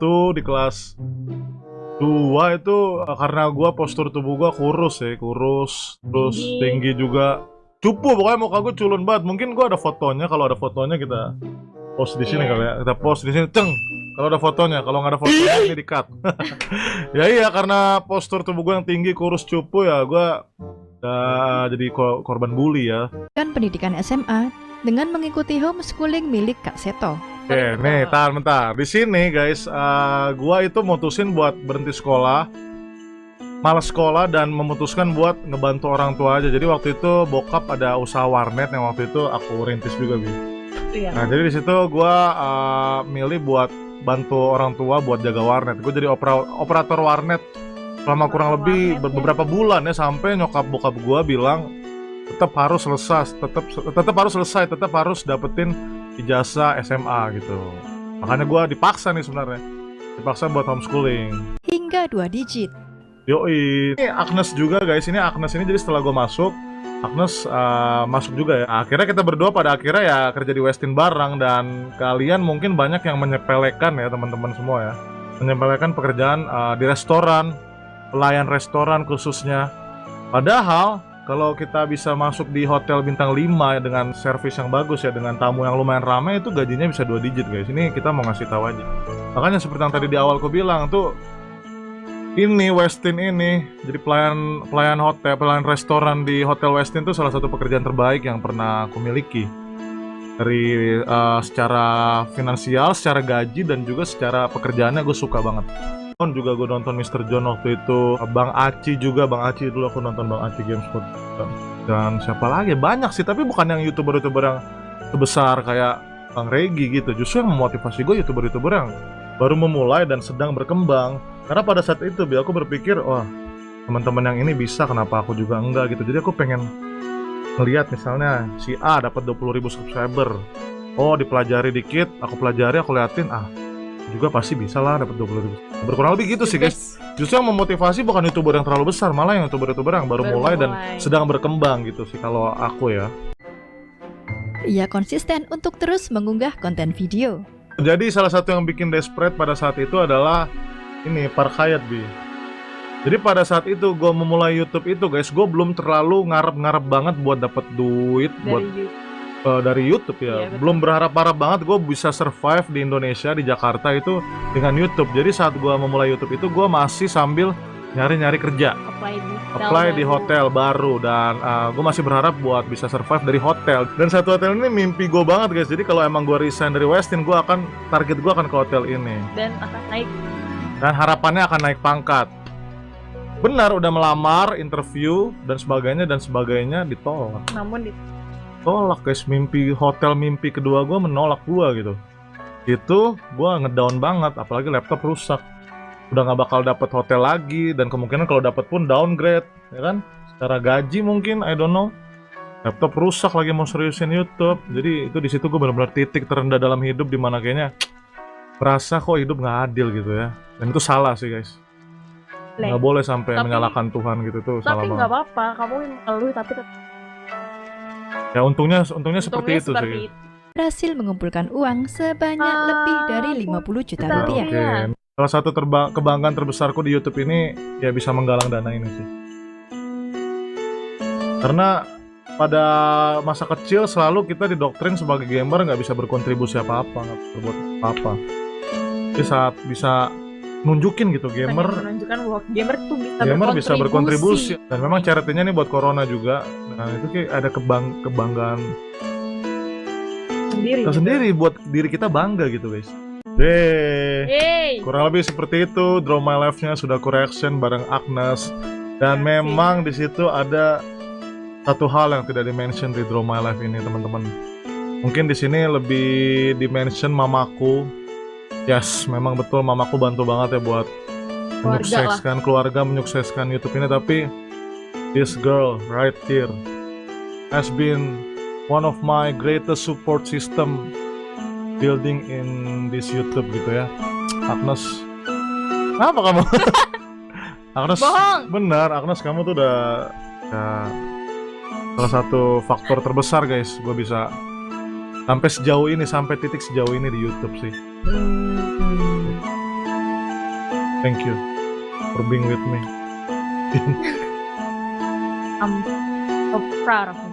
1, di kelas 2 itu karena gua postur tubuh gua kurus ya, kurus, terus tinggi juga. Cupu pokoknya muka gua culun banget. Mungkin gua ada fotonya, kalau ada fotonya kita post di sini kali ya. Kita post di sini, ceng. Kalau ada fotonya, kalau nggak ada fotonya ini di-cut. Ya iya, karena postur tubuh gua yang tinggi, kurus, cupu ya, gua jadi korban bully ya. Dan pendidikan SMA dengan mengikuti homeschooling milik Kak Seto. Oke, nih, tahan bentar. Di sini guys, gua itu mutusin buat berhenti sekolah, malas sekolah dan memutuskan buat ngebantu orang tua aja. Jadi waktu itu bokap ada usaha warnet yang waktu itu aku rintis juga, Bi. Iya. Nah, jadi di situ gua milih buat bantu orang tua buat jaga warnet. Gue jadi operator warnet selama kurang lebih beberapa bulan ya, sampai nyokap bokap gua bilang tetap harus selesai, tetap harus dapetin ijazah SMA gitu. Makanya gue dipaksa nih sebenarnya, dipaksa buat homeschooling. Hingga 2 digit. Yoi, ini Agnes juga guys, ini Agnes ini jadi setelah gue masuk, Agnes masuk juga ya. Akhirnya kita berdua pada akhirnya ya kerja di Westin bareng, dan kalian mungkin banyak yang menyepelekan ya teman-teman semua ya, menyepelekan pekerjaan di restoran, pelayan restoran khususnya. Padahal kalau kita bisa masuk di hotel bintang 5 ya, dengan servis yang bagus ya, dengan tamu yang lumayan ramai, itu gajinya bisa 2 digit guys. Ini kita mau ngasih tahu aja. Makanya seperti yang tadi di awal aku bilang tuh, ini Westin ini jadi pelayan hotel, pelayan restoran di Hotel Westin tuh salah satu pekerjaan terbaik yang pernah aku miliki. Dari secara finansial, secara gaji, dan juga secara pekerjaannya gue suka banget. Juga gue nonton Mr. John waktu itu, Bang Aci juga, Bang Aci dulu aku nonton Bang Aci Gamespot, dan siapa lagi, banyak sih, tapi bukan yang youtuber-youtuber yang sebesar kayak Bang Regi gitu. Justru yang memotivasi gue youtuber-youtuber yang baru memulai dan sedang berkembang. Karena pada saat itu aku berpikir, wah teman-teman yang ini bisa, kenapa aku juga enggak gitu. Jadi aku pengen ngelihat misalnya si A dapat 20.000 subscriber, oh dipelajari dikit, aku pelajari, aku liatin, juga pasti bisa lah dapat 20.000. Berkurang lebih gitu sih guys. Justru yang memotivasi bukan youtuber yang terlalu besar, malah yang youtuber yang baru mulai dan sedang berkembang gitu sih kalau aku ya. Ia konsisten untuk terus mengunggah konten video. Jadi salah satu yang bikin desperate pada saat itu adalah ini Park Hyatt, Bi. Jadi pada saat itu gue memulai YouTube itu guys, gue belum terlalu ngarep banget buat dapat duit dari YouTube ya. Belum berharap banget gue bisa survive di Indonesia, di Jakarta itu dengan YouTube. Jadi saat gue memulai YouTube itu gue masih sambil nyari kerja, apply di hotel baru, dan gue masih berharap buat bisa survive dari hotel. Dan satu hotel ini mimpi gue banget guys. Jadi kalau emang gue resign dari Westin, target gue akan ke hotel ini dan akan naik, dan harapannya akan naik pangkat. Benar, udah melamar, interview dan sebagainya ditolak. namun Tolak guys, hotel mimpi kedua gue menolak gue gitu. Itu gue ngedown banget, apalagi laptop rusak. Udah nggak bakal dapet hotel lagi, dan kemungkinan kalau dapet pun downgrade, ya kan? Secara gaji mungkin, I don't know. Laptop rusak lagi mau seriusin YouTube. Jadi itu di situ gue benar-benar titik terendah dalam hidup, dimana kayaknya merasa kok hidup nggak adil gitu ya. Dan itu salah sih guys. Nggak boleh sampai menyalahkan Tuhan gitu, tuh salah banget. Tapi nggak apa-apa, kamu mengeluh tapi ya untungnya seperti itu sih. Berhasil mengumpulkan uang sebanyak lebih dari 50 juta rupiah. Oke. Salah satu kebanggaan terbesarku di YouTube ini ya bisa menggalang dana ini sih. Karena pada masa kecil selalu kita didoktrin sebagai gamer nggak bisa berkontribusi apa-apa, nggak bisa berbuat apa-apa. Jadi saat bisa nunjukin gitu menunjukkan bahwa gamer bisa berkontribusi. Dan memang charity-nya nih buat corona juga. Nah itu kayak ada kebanggaan sendiri buat diri kita, bangga gitu guys. Kurang lebih seperti itu. Draw My Life-nya sudah aku reaction bareng Agnes. Dan memang di situ ada satu hal yang tidak di-mention di Draw My Life ini teman-teman. Mungkin di sini lebih di-mention mamaku. Yes, memang betul mamaku bantu banget ya buat menyukseskan keluarga, menyukseskan YouTube ini. Tapi this girl right here has been one of my greatest support system building in this YouTube gitu ya. Agnes, apa kamu? Agnes, benar, Agnes kamu tuh udah salah satu faktor terbesar guys, gue bisa sampai sejauh ini, sampai titik sejauh ini di YouTube sih. Thank you for being with me. I'm so proud of you.